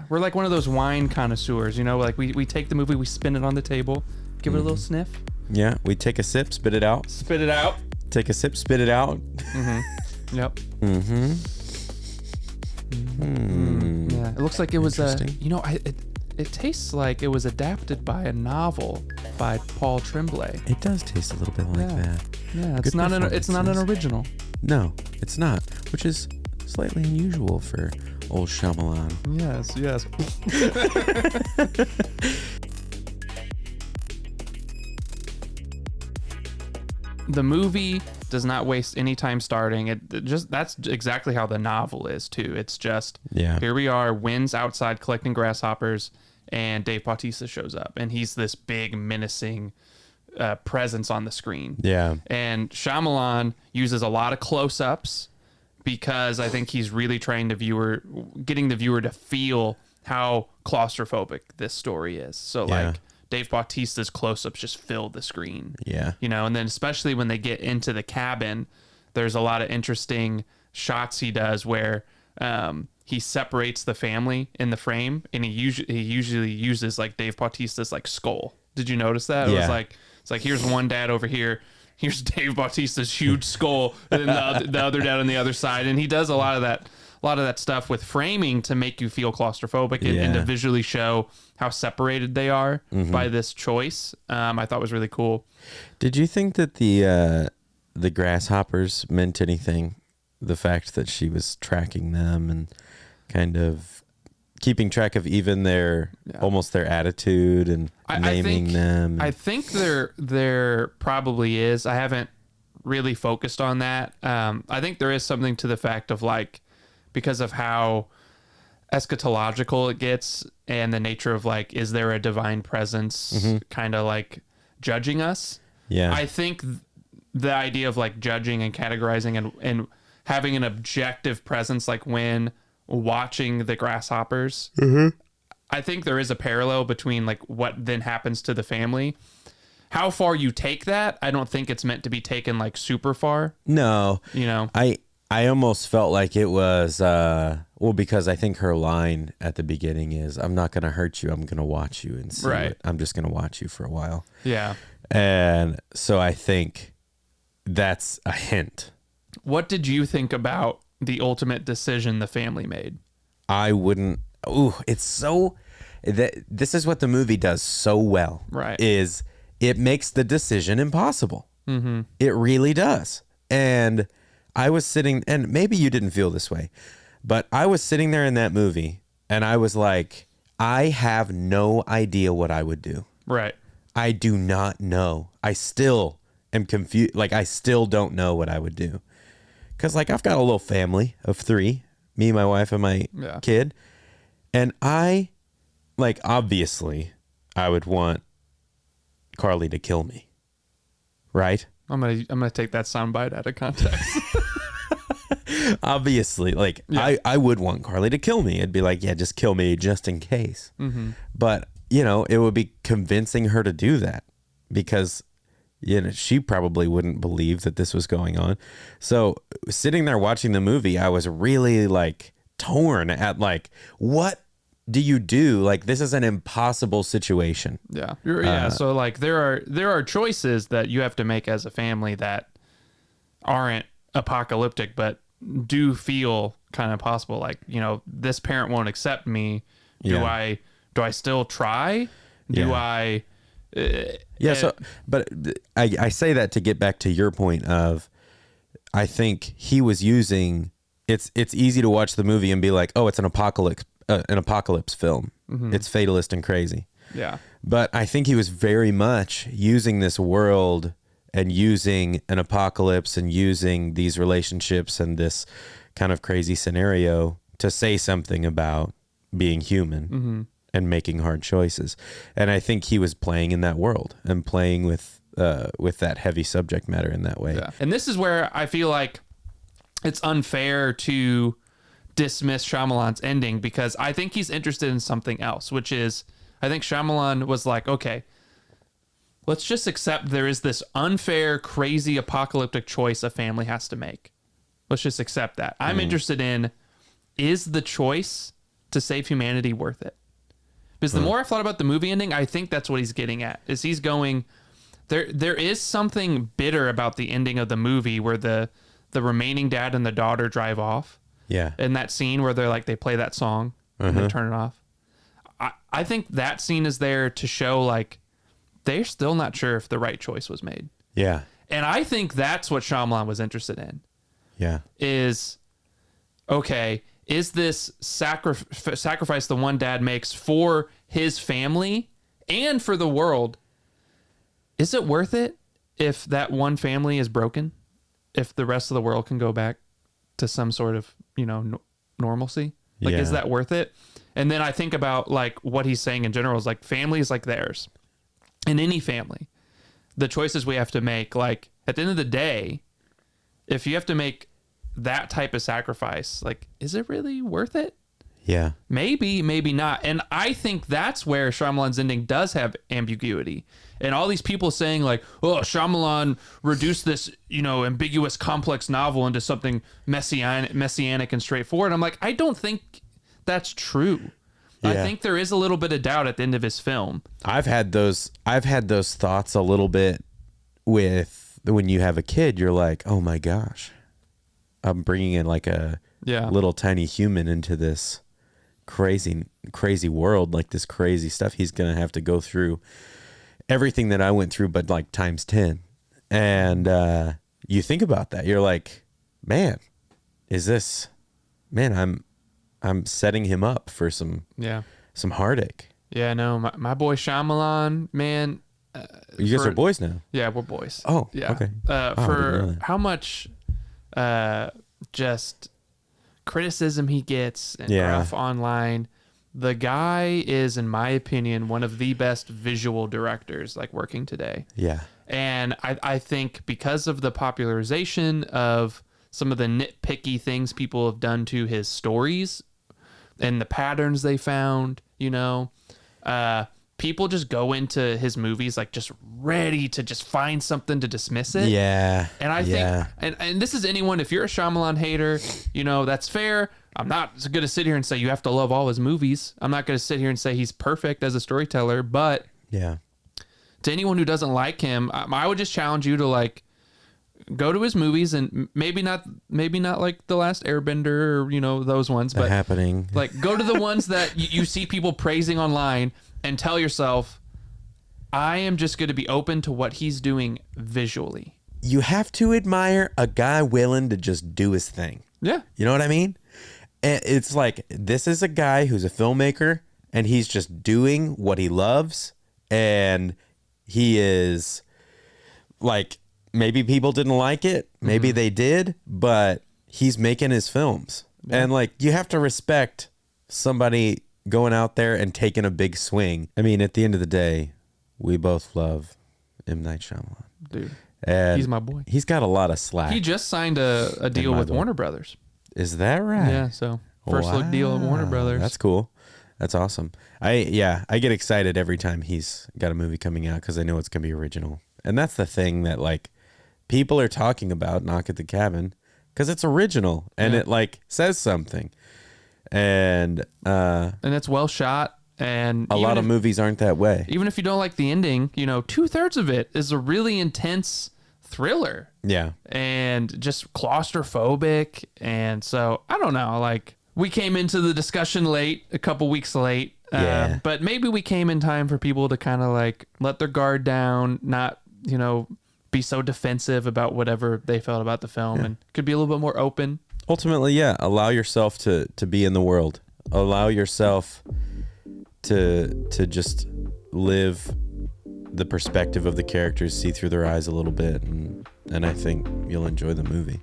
We're like one of those wine connoisseurs, you know, like we take the movie, we spin it on the table, give it a little sniff. Yeah, we take a sip, spit it out. Spit it out. Take a sip, spit it out. Yep. Yeah, it looks like it was it tastes like it was adapted by a novel by Paul Tremblay. It does taste a little bit like that. Yeah, it's not an original. No, it's not, which is slightly unusual for old Shyamalan. Yes. The movie does not waste any time starting. That's exactly how the novel is too. It's just here we are, Wynn's outside collecting grasshoppers, and Dave Bautista shows up, and he's this big menacing presence on the screen. Yeah. And Shyamalan uses a lot of close-ups because I think he's really trying getting the viewer to feel how claustrophobic this story is. So like Dave Bautista's close-ups just fill the screen. Yeah. You know, and then especially when they get into the cabin, there's a lot of interesting shots he does where he separates the family in the frame, and he usually uses like Dave Bautista's like skull. Did you notice that? It was like, it's like, here's one dad over here, here's Dave Bautista's huge skull, and then the other dad on the other side. And he does a lot of that stuff with framing to make you feel claustrophobic and to visually show how separated they are by this choice. I thought was really cool. Did you think that the grasshoppers meant anything? The fact that she was tracking them and kind of keeping track of even almost their attitude and naming them. I think there probably is. I haven't really focused on that. I think there is something to the fact of like, because of how eschatological it gets and the nature of like, is there a divine presence kind of like judging us? Yeah. I think the idea of like judging and categorizing and having an objective presence, like when watching the grasshoppers, I think there is a parallel between like what then happens to the family. How far you take that, I don't think it's meant to be taken like super far. No. You know? I almost felt like it was, because I think her line at the beginning is, I'm not going to hurt you. I'm going to watch you and see it. I'm just going to watch you for a while. Yeah. And so I think that's a hint. What did you think about the ultimate decision the family made? I wouldn't. It's so. This is what the movie does so well. Right. Is it makes the decision impossible. It really does. And I was sitting, and maybe you didn't feel this way, but I was sitting there in that movie, and I was like, I have no idea what I would do. Right. I do not know. I still am confused. Like, I still don't know what I would do. Because, like, I've got a little family of 3, me, my wife, and my kid. And obviously, I would want Carly to kill me. Right? I'm gonna take that soundbite out of context. Obviously, like, I would want Carly to kill me. It'd be like, yeah, just kill me just in case. But, you know, it would be convincing her to do that because, you know, she probably wouldn't believe that this was going on. So sitting there watching the movie, I was really like torn at like, what do you do? Like, this is an impossible situation. Yeah. So like there are choices that you have to make as a family that aren't apocalyptic, but do feel kind of possible. Like, you know, this parent won't accept me. Do I still try? Do I? So, but I say that to get back to your point of, I think he was using, it's easy to watch the movie and be like, oh, it's an apocalypse film. It's fatalist and crazy. Yeah. But I think he was very much using this world and using an apocalypse and using these relationships and this kind of crazy scenario to say something about being human and making hard choices. And I think he was playing in that world and playing with that heavy subject matter in that way. Yeah. And this is where I feel like it's unfair to dismiss Shyamalan's ending, because I think he's interested in something else, which is, I think Shyamalan was like, okay, let's just accept there is this unfair, crazy, apocalyptic choice a family has to make. Let's just accept that. I'm interested in, is the choice to save humanity worth it? Because the more I've thought about the movie ending, I think that's what he's getting at. Is he's going, there is something bitter about the ending of the movie where the remaining dad and the daughter drive off. Yeah. In that scene where they play that song and they turn it off. I think that scene is there to show like they're still not sure if the right choice was made. Yeah. And I think that's what Shyamalan was interested in. Yeah. Is, okay, is this sacrifice the one dad makes for his family and for the world, is it worth it if that one family is broken? If the rest of the world can go back to some sort of, normalcy? Like, is that worth it? And then I think about like what he's saying in general is like families like theirs, in any family, the choices we have to make, like at the end of the day, if you have to make that type of sacrifice, like, is it really worth it? Yeah. Maybe, maybe not. And I think that's where Shyamalan's ending does have ambiguity. And all these people saying like, oh, Shyamalan reduced this, ambiguous, complex novel into something messianic and straightforward. I'm like, I don't think that's true. Yeah. I think there is a little bit of doubt at the end of his film. I've had those thoughts a little bit with when you have a kid, you're like, oh my gosh, I'm bringing in like a little tiny human into this crazy world, like this crazy stuff. He's going to have to go through everything that I went through, but like times 10. And you think about that. You're like, man, I'm setting him up for some heartache. Yeah, no, my boy Shyamalan, man. You guys are boys now? Yeah, we're boys. Oh, yeah. Okay. For how much just criticism he gets and gruff online, the guy is, in my opinion, one of the best visual directors like working today. Yeah. And I think because of the popularization of some of the nitpicky things people have done to his stories and the patterns they found, people just go into his movies like just ready to just find something to dismiss it. Yeah. And I think, and this is anyone, if you're a Shyamalan hater, that's fair. I'm not going to sit here and say you have to love all his movies. I'm not going to sit here and say he's perfect as a storyteller, but to anyone who doesn't like him, I would just challenge you to like go to his movies and maybe not like The Last Airbender or, those ones, but Happening. Like go to the ones that you see people praising online and tell yourself, I am just going to be open to what he's doing visually. You have to admire a guy willing to just do his thing. Yeah. You know what I mean? And it's like, this is a guy who's a filmmaker and he's just doing what he loves. And he is like, maybe people didn't like it. Maybe they did, but he's making his films. Yeah. And like, you have to respect somebody going out there and taking a big swing. I mean, at the end of the day, we both love M. Night Shyamalan. Dude, and he's my boy. He's got a lot of slack. He just signed a deal with Warner Brothers. Is that right? Yeah, so first look deal at Warner Brothers. That's cool. That's awesome. I get excited every time he's got a movie coming out because I know it's going to be original. And that's the thing that like people are talking about Knock at the Cabin because it's original and it like says something. And it's well shot, and a lot of movies aren't that way. Even if you don't like the ending, 2/3 of it is a really intense thriller. Yeah. And just claustrophobic. And so I don't know, like we came into the discussion late, a couple weeks late. But maybe we came in time for people to kind of like let their guard down, not, be so defensive about whatever they felt about the film, and could be a little bit more open. Ultimately, allow yourself to be in the world. Allow yourself to just live the perspective of the characters, see through their eyes a little bit, and I think you'll enjoy the movie.